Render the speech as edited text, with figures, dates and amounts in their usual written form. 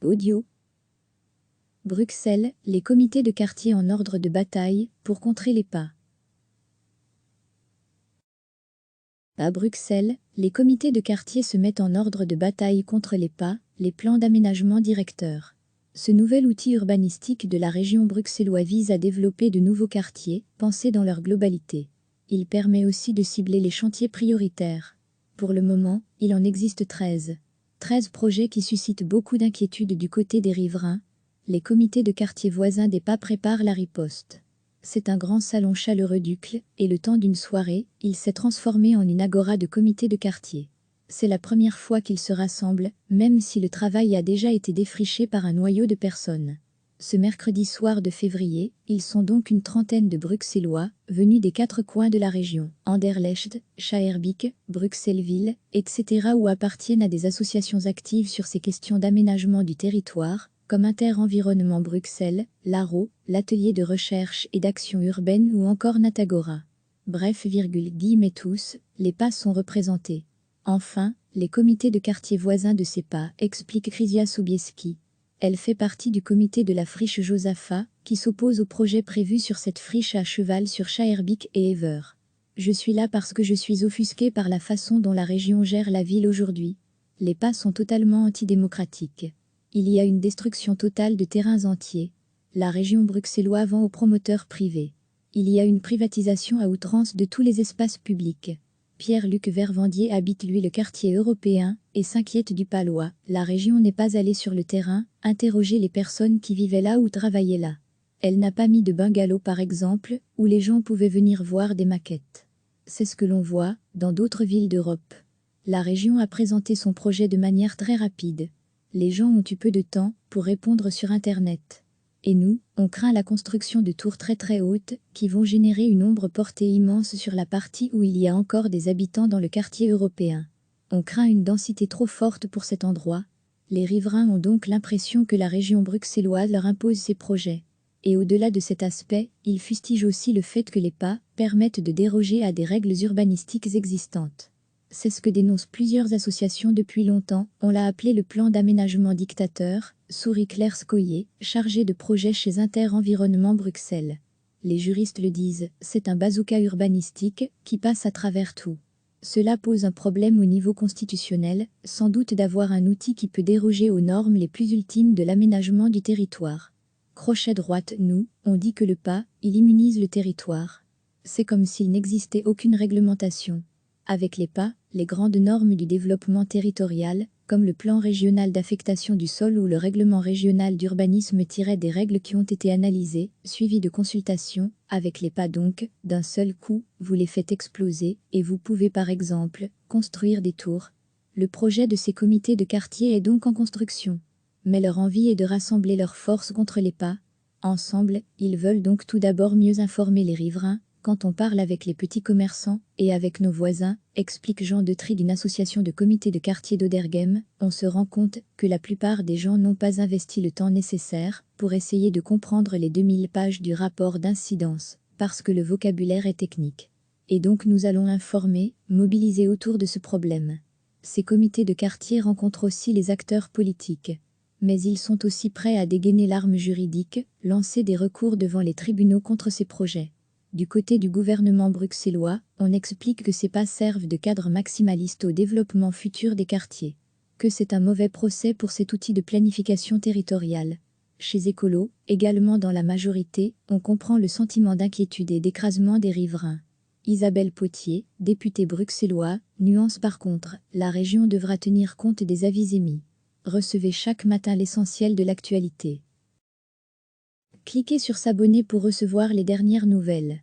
Audio. Bruxelles, les comités de quartier en ordre de bataille pour contrer les pas. À Bruxelles, les comités de quartier se mettent en ordre de bataille contre les pas, les plans d'aménagement directeurs. Ce nouvel outil urbanistique de la région bruxelloise vise à développer de nouveaux quartiers, pensés dans leur globalité. Il permet aussi de cibler les chantiers prioritaires. Pour le moment, il en existe 13. 13 projets qui suscitent beaucoup d'inquiétudes du côté des riverains. Les comités de quartier voisins des pas préparent la riposte. C'est un grand salon chaleureux d'Uccle, et le temps d'une soirée, il s'est transformé en une agora de comités de quartier. C'est la première fois qu'ils se rassemblent, même si le travail a déjà été défriché par un noyau de personnes. Ce mercredi soir de février, ils sont donc une trentaine de Bruxellois, venus des 4 coins de la région, Anderlecht, Schaerbeek, Bruxelles-Ville, etc. ou appartiennent à des associations actives sur ces questions d'aménagement du territoire, comme Inter-Environnement Bruxelles, l'ARO, l'Atelier de recherche et d'action urbaine ou encore Natagora. Bref, tous, les pas sont représentés. Enfin, les comités de quartier voisins de ces pas, explique Krysia Sobieski. Elle fait partie du comité de la friche Josaphat, qui s'oppose au projet prévu sur cette friche à cheval sur Schaerbeek et Ever. Je suis là parce que je suis offusquée par la façon dont la région gère la ville aujourd'hui. Les pas sont totalement antidémocratiques. Il y a une destruction totale de terrains entiers. La région bruxelloise vend aux promoteurs privés. Il y a une privatisation à outrance de tous les espaces publics. Pierre-Luc Vervandier habite lui le quartier européen et s'inquiète du Palois. La région n'est pas allée sur le terrain, interroger les personnes qui vivaient là ou travaillaient là. Elle n'a pas mis de bungalow par exemple, où les gens pouvaient venir voir des maquettes. C'est ce que l'on voit dans d'autres villes d'Europe. La région a présenté son projet de manière très rapide. Les gens ont eu peu de temps pour répondre sur Internet. Et nous, on craint la construction de tours très hautes qui vont générer une ombre portée immense sur la partie où il y a encore des habitants dans le quartier européen. On craint une densité trop forte pour cet endroit. Les riverains ont donc l'impression que la région bruxelloise leur impose ses projets. Et au-delà de cet aspect, ils fustigent aussi le fait que les pas permettent de déroger à des règles urbanistiques existantes. C'est ce que dénoncent plusieurs associations depuis longtemps. On l'a appelé le plan d'aménagement dictateur, sourit Claire Scoyer, chargée de projet chez Inter-Environnement Bruxelles. Les juristes le disent, c'est un bazooka urbanistique qui passe à travers tout. Cela pose un problème au niveau constitutionnel, sans doute d'avoir un outil qui peut déroger aux normes les plus ultimes de l'aménagement du territoire. Crochet droite, nous, on dit que le pas, il immunise le territoire. C'est comme s'il n'existait aucune réglementation. Avec les pas, les grandes normes du développement territorial, comme le plan régional d'affectation du sol ou le règlement régional d'urbanisme tiraient des règles qui ont été analysées, suivies de consultations. Avec les pas donc, d'un seul coup, vous les faites exploser, et vous pouvez par exemple, construire des tours. Le projet de ces comités de quartier est donc en construction. Mais leur envie est de rassembler leurs forces contre les pas. Ensemble, ils veulent donc tout d'abord mieux informer les riverains. Quand on parle avec les petits commerçants et avec nos voisins, explique Jean Detry d'une association de comités de quartier d'Oderghem, on se rend compte que la plupart des gens n'ont pas investi le temps nécessaire pour essayer de comprendre les 2000 pages du rapport d'incidence, parce que le vocabulaire est technique. Et donc nous allons informer, mobiliser autour de ce problème. Ces comités de quartier rencontrent aussi les acteurs politiques. Mais ils sont aussi prêts à dégainer l'arme juridique, lancer des recours devant les tribunaux contre ces projets. Du côté du gouvernement bruxellois, on explique que ces pas servent de cadre maximaliste au développement futur des quartiers. Que c'est un mauvais procès pour cet outil de planification territoriale. Chez Écolo, également dans la majorité, on comprend le sentiment d'inquiétude et d'écrasement des riverains. Isabelle Potier, députée bruxellois, nuance par contre, la région devra tenir compte des avis émis. Recevez chaque matin l'essentiel de l'actualité. Cliquez sur s'abonner pour recevoir les dernières nouvelles.